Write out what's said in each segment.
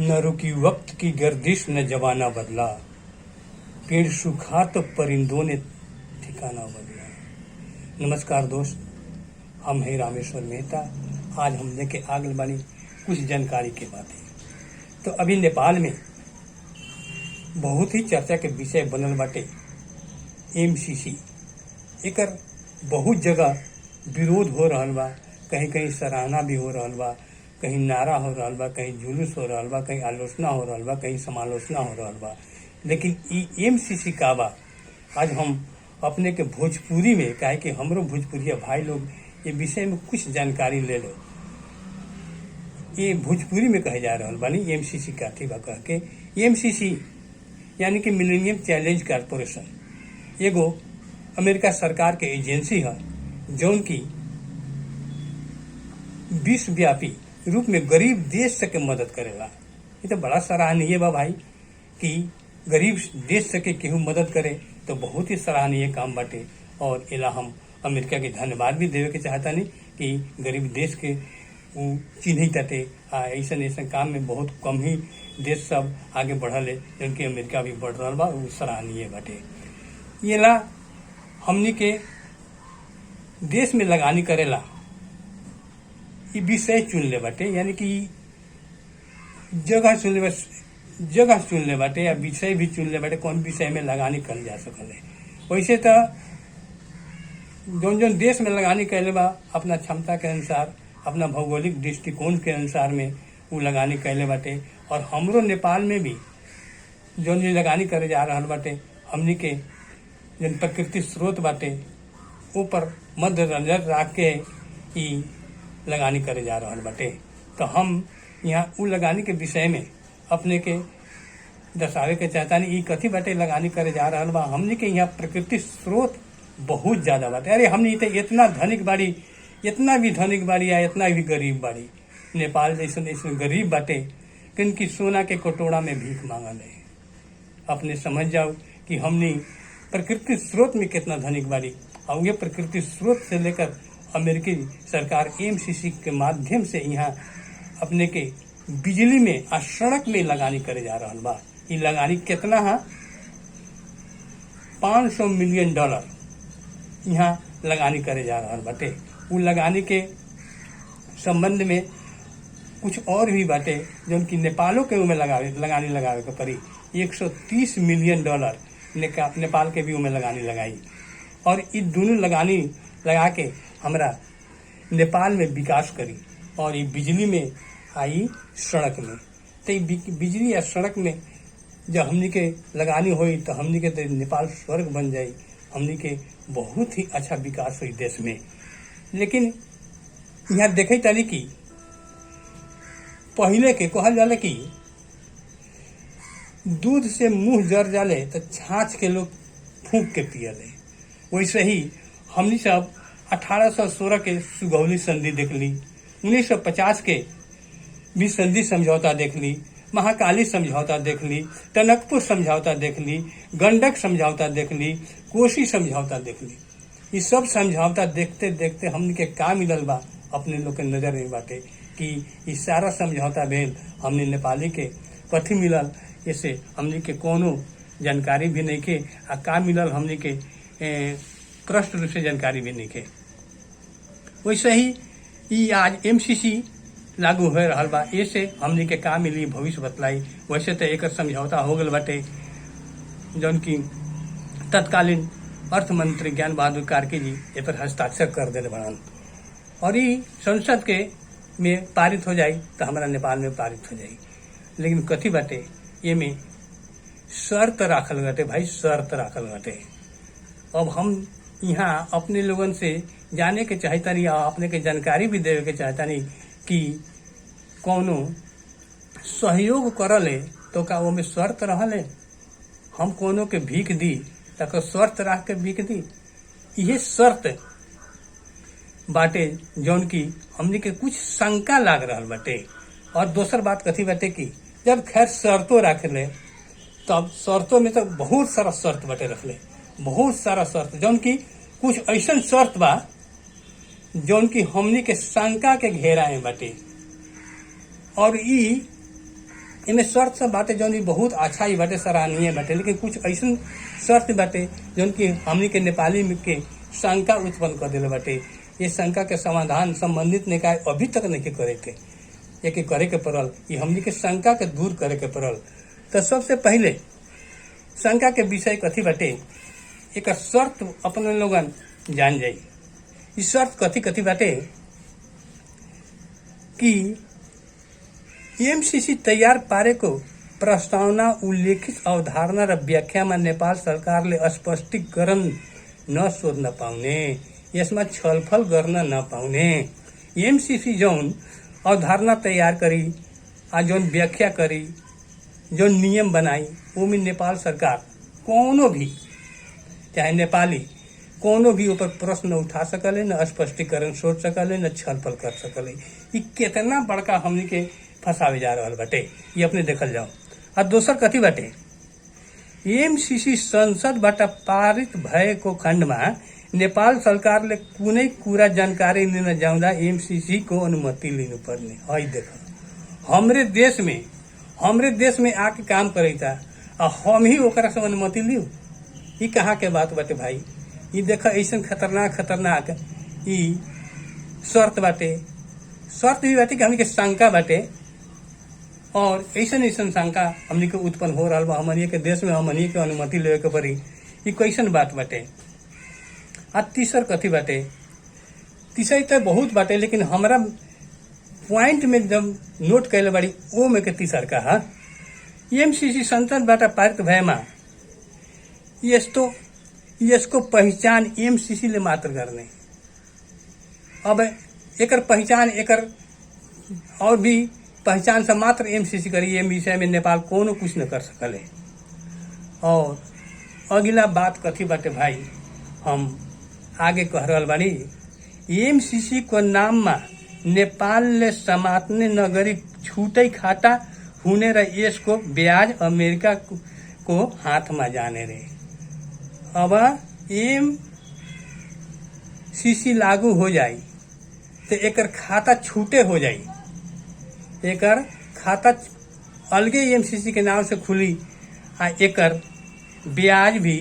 न रुकी वक्त की गर्दिश न जमाना बदला, पेड़ सूखा तो परिंदों ने ठिकाना बदला। नमस्कार दोस्त, हम हैं रामेश्वर मेहता। आज हम लेके आगल बानी कुछ जानकारी के बातें। तो अभी नेपाल में बहुत ही चर्चा के विषय बनल बाटे एमसीसी। एकर बहुत जगह विरोध हो रहल बा, कहीं कहीं सराहना भी हो रहल बा, कहीं नारा हो रहल बा, कहीं जुलूस हो रहल बा, कहीं आलोचना हो रहल बा, कहीं समालोचना हो रहल बा। लेकिन ई एमसीसी का बा, आज हम अपने के भोजपुरी में, काहे कि हमरो भोजपुरिया भाई लोग ये विषय में कुछ जानकारी ले लो। ये भोजपुरी में कहे जा रहल बानी एमसीसी का थी बा कह के। एमसीसी यानी कि मिलेनियम चैलेंज कॉर्पोरेशन एगो अमेरिका सरकार के एजेंसी है जौन की विश्वव्यापी रूप में गरीब देश के मदद करेला। ये तो बड़ा सराहनीय बा भाई कि गरीब देश के केहू मदद करे, तो बहुत ही सराहनीय काम बाटे। और एला हम अमेरिका के धन्यवाद भी देवे के चाहता नहीं कि गरीब देश के चिन्ह ताटे। ऐसा काम में बहुत कम ही देश सब आगे बढ़ल है, जबकि अमेरिका भी बढ़ रहा बा, वो सराहनीय बाटे। येला हमनी के देश में लगानी करेला ये विषय चुन ले बाटे, यानी कि जगह चुन ले बाटे या विषय भी चुन ले बाटे, कौन विषय में लगानी कर जा सकल है। वैसे तो जौन देश में लगानी कैले बा अपना क्षमता के अनुसार, अपना भौगोलिक दृष्टिकोण के अनुसार में वो लगानी कैले बाटे। और हमरो नेपाल में भी जौन लगानी करे जा रहल बाटे, हमनी के जौन प्रकृति स्रोत बाटे ऊपर मद्देनजर रख के ई लगानी करे जा रहल बाटे। तो हम यहाँ उ लगानी के विषय में अपने के दर्शावे के चाहतानी। ई कथी बाटे लगानी करे जा रहल बा, हमनी के यहाँ प्रकृति स्रोत बहुत ज्यादा बाटे। अरे हमनी तो इतना धनिक बाड़ी, इतना भी धनिक बाड़ी या इतना भी गरीब बाड़ी। नेपाल जैसे गरीब बाटे किनकी सोना के कटोरा में भीख मांगल है। अपने समझ जाओ कि हमनी प्रकृति स्रोत में कितना धनिक बाड़ी। और ये प्रकृति स्रोत से लेकर अमेरिकी सरकार एमसीसी के माध्यम से यहाँ अपने के बिजली में और सड़क में लगानी करे जा रहा बा। ये लगानी कितना है? $500 मिलियन यहाँ लगानी करे जा रहा बाटे। वो लगानी के संबंध में कुछ और भी बाटे जो कि नेपालों के उमें लगानी लगावे के पड़ी। $130 मिलियन नेपाल के भी उमें लगानी लगाई। और ये दोनों लगानी लगा के हमरा नेपाल में विकास करी और ये बिजली में आई सड़क में। तो बिजली या सड़क में जब हमनी के लगानी हुई तो हमनी के तो नेपाल स्वर्ग बन जाई, हमनी के बहुत ही अच्छा विकास हुई देश में। लेकिन यहाँ देखे ताली कि पहले के कहल जाले कि दूध से मुंह जर जाले तो छाछ के लोग फूंक के पियले। वैसे ही हमनी सब 1816 के सुगौली संधि देख ली, 1950 के भी संधि समझौता देख ली, महाकाली समझौता देख ली, टनकपुर समझौता देख ली, गंडक समझौता देख ली, कोशी समझौता देख ली। ये सब समझौता देखते देखते हमनी के का मिलल बा अपने लोग के नजर में बाटे कि ये सारा समझौता भेल हमने नेपाली के कथी मिलल, ऐसे हमनी के कोनो जानकारी भी नहीं के। आ का मिलल हमनी के स्पष्ट रूप से जानकारी भी नहीं के। वैसे ही ये आज एमसीसी लागू हो रहा बा, ऐसे हमनी के का मिली भविष्य बतलाई। वैसे तो एक समझौता हो गल बाटे जौन की तत्कालीन अर्थ मंत्री ज्ञान बहादुर कार्की जी ए पर हस्ताक्षर कर दिले बड़न। और ये संसद के में पारित हो जाई तो हमारा नेपाल में पारित हो जाई। लेकिन कथी बाटे ये में शर्त राखल बाटे भाई, शर्त राखल बाटे। अब हम यहाँ अपने लोगन से जाने के चाहता नहीं, अपने के जानकारी भी देवे के चाहता नहीं कि कौनो सहयोग करले तो का वो में शर्त रहले। हम कोनो के भीख दी तक शर्त रख के भीख दी, ये शर्त बाटे जौन की हमनी के कुछ शंका लाग रहा बाटे। और दोसर बात कथी बाटे कि जब खैर शर्तों रखले तब शर्तों में तो बहुत सारा शर्त बाटे रखले, बहुत सारा शर्त जौन की कुछ ऐसा शर्त बा जौन की हमनी के शंका के घेरा में बाटे। और ई इनमें शर्त सब बाटे जौन बहुत अच्छा ही बाटे, सराहनीय बाटे, लेकिन कुछ ऐसा शर्त बाटे जौन की हमनी के नेपाली में के शंका उत्पन्न कर दिले बाटे। ये शंका के समाधान संबंधित निकाय अभी तक नहीं करे के, एक करे के पड़ल, ये हमनी के शंका के दूर करे के पड़ल। तो सबसे पहले शंका के विषय कथी बाटे, एक शर्त अपने लोगन जान जाई। इस शर्त कथी कथी बाटे कि एमसीसी तैयार पारे को प्रस्तावना उल्लेखित अवधारणा र व्याख्या में नेपाल सरकार ले स्पष्टीकरण न सोध्न पाउने, यसमा छलफल गर्न नपाउने। एमसीसी जौन अवधारणा तैयार करी आ जौन व्याख्या करी, जौन नियम बनाई, वो में नेपाल सरकार कोनो भी चाहे नेपाली कोनो भी ऊपर प्रश्न उठा सकले, न स्पष्टीकरण सोच सकले, न छलफल कर सकले। ये कितना बड़का हमनी के फंसावे जा रहा बाटे, ये अपने देखल जाओ। और दोसर कथी बाटे, एमसीसी संसद बाट पारित भएको खण्डमा नेपाल सरकार ले कुनै कुरा जानकारी लिन जाउँदा एमसीसी को अनुमति लिनुपर्ने। है देखो, हमरे देश में आके काम करेता और हम ही ओकरा से अनुमति लियो, ये कहाँ के बात बाटे भाई। ये देखो ऐसा खतरनाक ये शर्त बाटे, शर्त भी बाटे कि हमनी के शंका बाटे, और ऐसा शंका हमनी के उत्पन्न हो रहा बा हमनी के देश में, हमनी के अनुमति लेवे के पड़ी। ये कैसन बात बाटे। आ तीसर कथी बाटे, तीसर तो बहुत बाटे, लेकिन हमारा पॉइंट में जब नोट कैले बाड़ी वो में के तीसर का है, एमसीसी संसद बाट पारित भएमा यसको पहचान एमसीसी ले मात्र करने। अब एकर पहचान एकर और भी पहचान से मात्र एमसीसी करी, ये विषय में नेपाल कोनो कुछ न कर सकले। और अगला बात कथी बाटे भाई, हम आगे कह रहल बानी, एमसीसी को नाम में नेपाल ले समात्ने नगरी छूटे खाता हुने र यसको ब्याज अमेरिका को हाथ में जाने रे। अब एमसीसी लागू हो जाई तो एकर खाता छूटे हो जाई, एकर खाता अलगे एमसीसी के नाम से खुली आ एकर ब्याज भी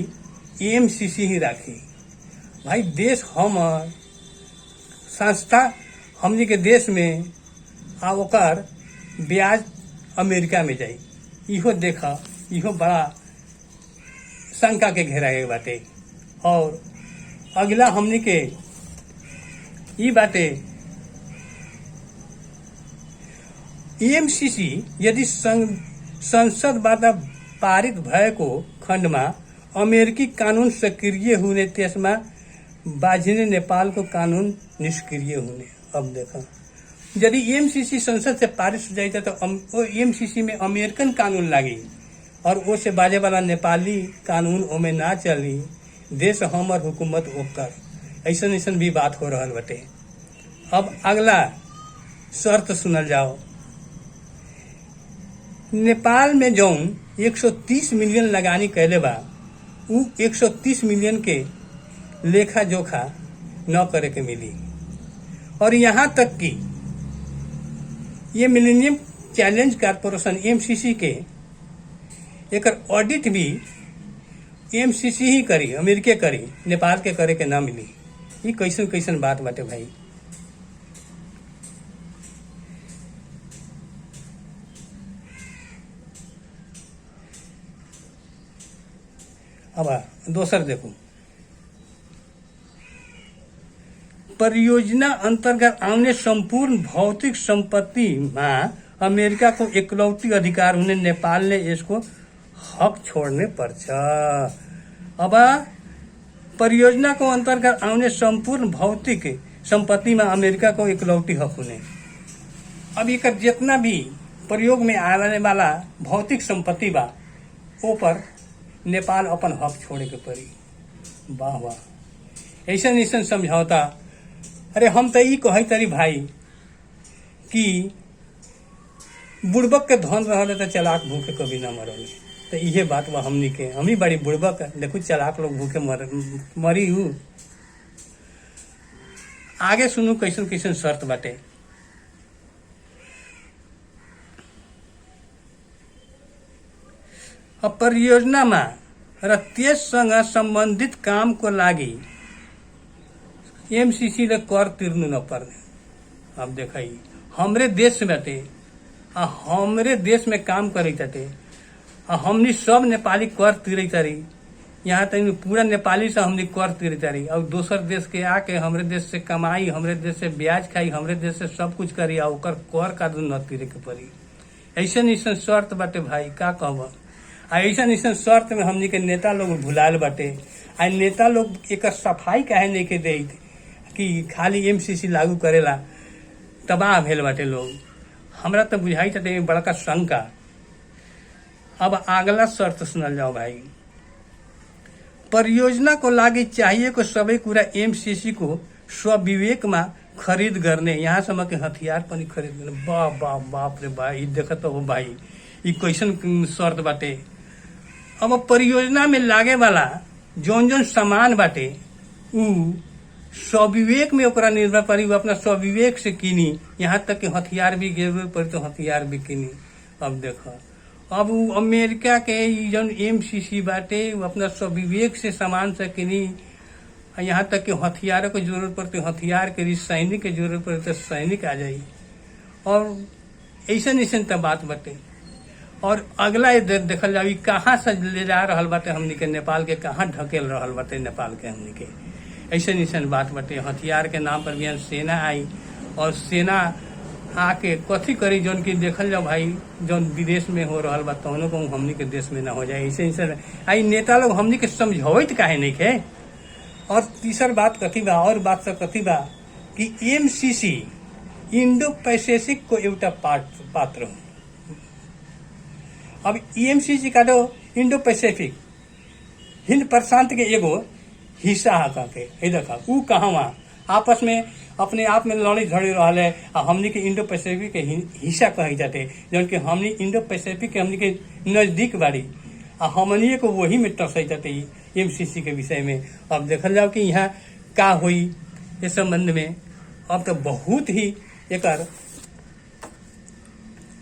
एमसीसी ही राखी। भाई देश हमर संस्था हमनी के देश में आ ओकर ब्याज अमेरिका में जाई, इहो देखा, इहो बड़ा शंका के घेरा के बाटे। और अगला हमनी के ई बाटे, एमसीसी यदि संसद बाट पारित भएको खण्डमा अमेरिकी कानून सक्रिय हुने, त्यसमा बाझिने नेपाल को कानून निष्क्रिय हुने। अब देखो, यदि एमसीसी संसद से पारित हो जाता तो एमसीसी में अमेरिकन कानून लागी और वो से बाजे वाला नेपाली कानून ओमे ना चली, देश हमर हुकूमत ओकर, ऐसा भी बात हो रहा बटे। अब अगला शर्त सुनल जाओ, नेपाल में जौन 130 मिलियन लगानी कैले बा, उ 130 मिलियन के लेखा जोखा न करे के मिली। और यहाँ तक कि ये मिलेनियम चैलेंज कॉर्पोरेशन एमसीसी के एकर ऑडिट भी एमसीसी ही करी, अमेरिका करी, नेपाल के करे के ना मिली। ये कैसन बात बाटे भाई। अब दोसर देखो, परियोजना अंतर्गत आउने संपूर्ण भौतिक संपत्ति में अमेरिका को इकलौती अधिकार हुने नेपाल ने इसको हक छोड़ने पर्छ। अब परियोजना को अंतर्गत आउने संपूर्ण भौतिक संपत्ति में अमेरिका को इकलौती हक हुने। अब एक जितना भी प्रयोग में आने वाला भौतिक संपत्ति बा, ओ पर नेपाल अपन हक छोड़े के पड़ी। वाह वाह, ऐसा समझौता। अरे हम तो ये कही तरी भाई कि बुड़बक के धन रहे तो चलाक भूखे कभी ना मरले। तो ये बात बा हमनी के, हमनी बड़ी बुड़बक, देखो चलाक लोग भूखे मरी हूँ। आगे सुनू कैसन शर्त बाटे। अब परियोजना में र त्यससँग संबंधित काम को लागि एमसीसी ले कर तिर्नु न पर्ने। अब देखा हमरे देश बाटे हमरे देश में काम करे ताटे हमनी सब नेपाली कर तिरे तारी, यहाँ तक पूरा नेपाली से हमनी कर तिरे तारी और दोसर देश के आके हमरे देश से कमाई, हमरे देश से ब्याज खाई, हमरे देश से सब कुछ करी और ओकर कर का न तिरे के पड़ी। ऐसा ऐसा शर्त बाटे भाई, का कहब। ऐसा ऐसा शर्त में हमनी के नेता लोग भुलाल बाटे। आ नेता लोग एक सफाई काहे नहीं के दे कि खाली एमसीसी लागू करेला तबाह भेल बाटे लोग। हमरा तो बुझाई चाहते बड़का शंका। अब अगला शर्त सुनल जाओ भाई। परियोजना को लागे चाहिए को सभी कुरा एमसीसी को स्वविवेक में खरीद करने, यहाँ समय के हथियार पनि खरीद करने। बाप बाप बाप रे भाई, देखत हो भाई ई कैसन शर्त बाटे। अब परियोजना में लागे वाला जौन जौन सामान बाटे उ स्वविवेक में ओकरा निर्भर करी, वो अपना स्वविवेक से किनी। यहाँ तक कि हथियार भी जरूरत पड़ी तो हथियार भी किनी। अब देखो अब अमेरिका के जौन एमसीसी बाटे वो अपना स्वविवेक से सामान से किनी। यहाँ तक कि हथियारों की जरूरत पड़ती हथियार के, सैनिक की जरूरत पड़ती तो सैनिक आ जाई। और ऐसा ऐसा तब बात बाटे। और अगला देखल जाओ कहाँ से ले जा रहा बाटे हमनी के, नेपाल के कहाँ ढकेल रहा बाटे नेपाल के हमनी के। ऐसा ऐसा बात बाटे। हथियार के नाम पर भी सेना आई और सेना आके कथी करी जौन की देखल जाओ भाई जौन विदेश में हो रहा बा तहनो को हमनी के देश में ना हो जाए। ऐसे ऐसे आई नेता लोग हमनी के समझावत काहे नहीं खे। और तीसर बात कथी बा, और बात सब कथी बा कि एमसीसी इंडो पैसिफिक को एउटा पात्र हो। अब एमसीसी का दो इंडो पैसिफिक हिंद प्रशांत के एगो हिस्सा है के देखा ऊ कहाँ आपस में अपने आप में लड़ी झड़ी रहा है। हमनी के इंडो पैसिफिक के हिस्सा कही जाते जौन कि हमनी इंडो पैसिफिक के हमनी के नजदीक बाड़ी हमनी को वही में टसई जाते एमसीसी के विषय में। अब देखल जाओ कि यहाँ का हुई इस संबंध में अब तो बहुत ही एक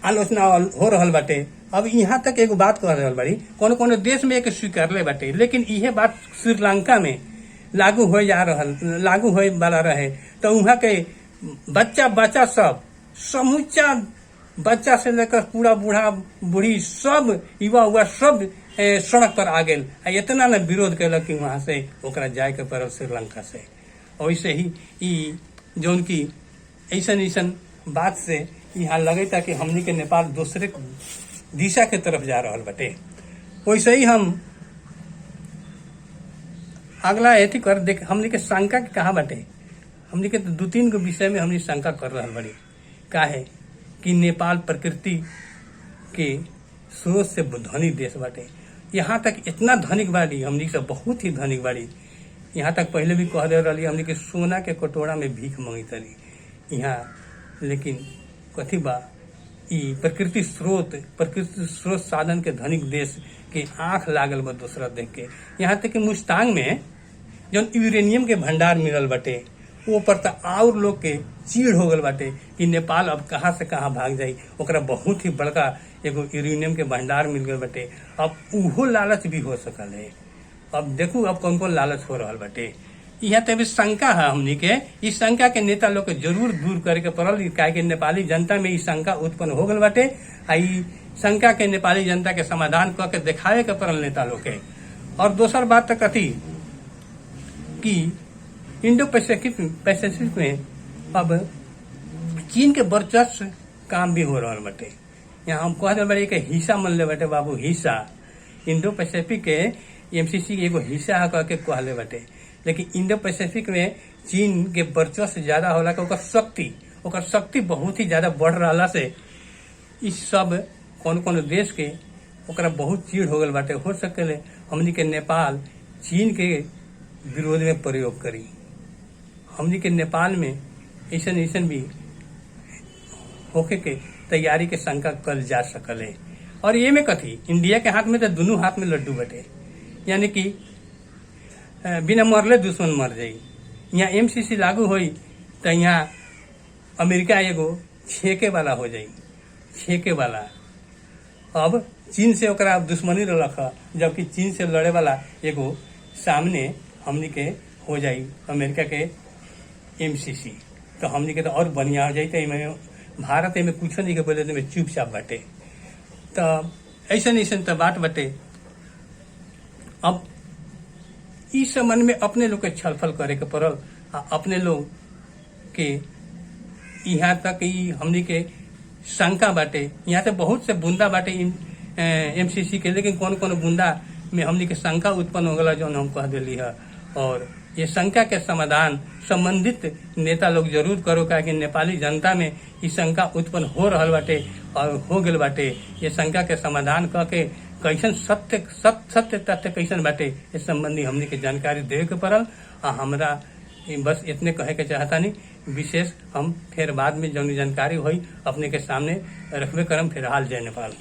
आलोचना हो रहा बाटे। अब यहाँ तक एगो बात कह रहा बाड़ी कोनो कोनो देश में एक स्वीकार ले बाटे, लेकिन यह बात श्रीलंका में लागू हो वाला रहे तो वहाँ के बच्चा सब समूचा बच्चा से लेकर पूरा बूढ़ा बूढ़ी सब युवा हुआ सब सड़क पर आ गए। इतना न विरोध कैलक कि वहां से ओकरा जाए के पड़ल श्रीलंका से। वैसे ही जौन की ऐसा बात से यहाँ लगे था कि हमनी के नेपाल दूसरे दिशा के तरफ जा रहा बटे। वैसे ही हम अगला एथी कर देख हमनी के शंका के कहा बाटे। हमनी के तो 2-3 गो विषय में हमनी शंका कर रहा बड़ी। का है कि नेपाल प्रकृति के स्रोत से धनी देश बाटे। यहाँ तक इतना धनिक बाड़ी हमनी से बहुत ही धनिक बाड़ी। यहाँ तक पहले भी कह दे रही हमनी के सोना के कटोरा में भीख मांगी तरी यहाँ। लेकिन कथी बा ई प्रकृति स्रोत साधन के धनिक देश के आंख लागल बा दूसरा देख के। यहाँ तक कि मुस्तांग में जौन यूरेनियम के भंडार मिलल बाटे वो पर तो और लोग के चीड़ हो गल बाटे कि नेपाल अब कहाँ से कहाँ भाग जाई। ओकरा बहुत ही बड़का एगो यूरेनियम के भंडार मिल गल बाटे। अब उहो लालच भी हो सकल है। अब देखू अब कौन कौन लालच हो रहा बाटे। यहाँ तभी शंका है हमनी के, इस शंका के नेता लोग के जरूर दूर करे के पड़ल। काहे कि नेपाली जनता में इस शंका उत्पन्न हो गल बाटे। आई शंका के नेपाली जनता के समाधान क के दिखावे के पड़ल नेता लोग के। और दोसर बात तो कथी कि इंडो पैसिफिक में अब चीन के वर्चस्व काम भी हो रहा बाटे। यहाँ हम कह बड़े एक हिस्सा मन ले बाटे बाबू, हिस्सा इंडो पैसिफिक के एमसीसी के एगो हिस्सा है कह के कहले बाटे। लेकिन इंडो पैसिफिक में चीन के वर्चस्व ज्यादा होला के ओकर शक्ति बहुत ही ज्यादा बढ़ रहा से इस सब कौन देश के ओकरा बहुत चीड़ हो गल बाटे। हो सकेले हमनी के नेपाल चीन के विरोध में प्रयोग करी। हमनी के नेपाल में ऐसा भी होके के तैयारी के शंका कल जा सकले। और ये में कथी इंडिया के हाथ में तो दोनों हाथ में लड्डू बटे, यानी कि बिना मरले दुश्मन मर जाई। यहाँ एमसीसी लागू होई तो यहाँ अमेरिका एगो छेके वाला हो जाई, छेके वाला। अब चीन से ओकरा दुश्मनी रख, जबकि चीन से लड़े वाला एगो सामने हमनी के हो जाई अमेरिका के एमसीसी, तो हमनी के तो और बढ़िया हो जाई। तो भारत में कुछ नहीं के बोले तो चुपचाप बाटे। तो ऐसा तो बात बाटे। अब इस संबंध में अपने लोग के छलफल करे के पड़ल, अपने लोग के यहाँ तक हमनी के शंका बाटे। यहाँ से बहुत से बूंदा बाटे एमसीसी के, लेकिन कौन कौन बूंदा में हमनी के शंका उत्पन्न हो गला जो हम कह दिली है। और ये शंका के समाधान संबंधित नेता लोग जरूर करो, क्या कि नेपाली जनता में इस शंका उत्पन्न हो रहल बाटे और हो गल बाटे। ये शंका के समाधान करके कैसन सत्य तथ्य कैसन बाटे इस संबंधी हमनी के जानकारी देवे के पड़ल। हमरा बस इतने कहे के चाहता नहीं, विशेष हम फिर बाद में जौन जानकारी हुई अपने के सामने रखबे करम। फिर हाल जय नेपाल।